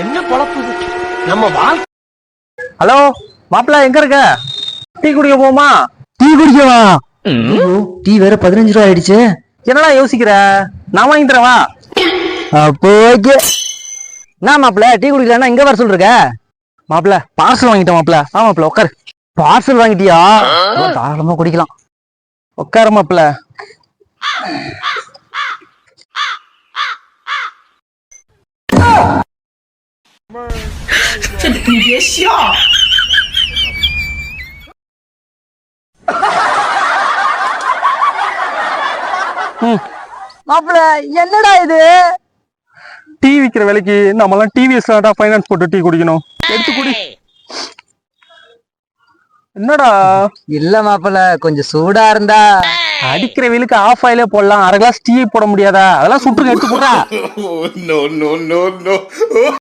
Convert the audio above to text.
என்ன பொழப்புது நம்ம வாழ். ஹலோ மாப்பிள்ள, எங்க இருக்க? டீ குடிக்க போமா? டீ குடிக்கவா? டீ வேற 15 ரூபா ஆயிடுச்சு. என்னடா யோசிக்கிற? நான் வாங்கி தரவா? அப்போ ஓகே. என்ன மாப்பிள்ள, டீ குடிக்கலன்னா இங்க வர சொல்லிருக்க? மாப்பிள்ள பார்சல் வாங்கிட்டேன் மாப்பிள்ள. ஆ மாப்பிள்ள உட்காரு. பார்சல் வாங்கிட்டியா? தாராளமா குடிக்கலாம். உட்காரு மாப்பிள்ள.你别笑。மாப்பிள்ள என்னடா இது? டீ விற்கிற விலைக்கு நம்மலாம் டிவிஎஸ்ல ஃபைனான்ஸ் போட்டு டீ குடிக்கணும். எடுத்து குடி. என்னடா? இல்ல மாப்பிள்ள, கொஞ்சம் சூடா இருந்தா. அடிக்கிற வெயிலுக்கு ஆஃப் ஆயிலே போடலாம், அரை கிளாஸ் டீ போட முடியாதா? அதெல்லாம் சுட்டுங்க, எடுத்து போடுறா. No, no, no, no.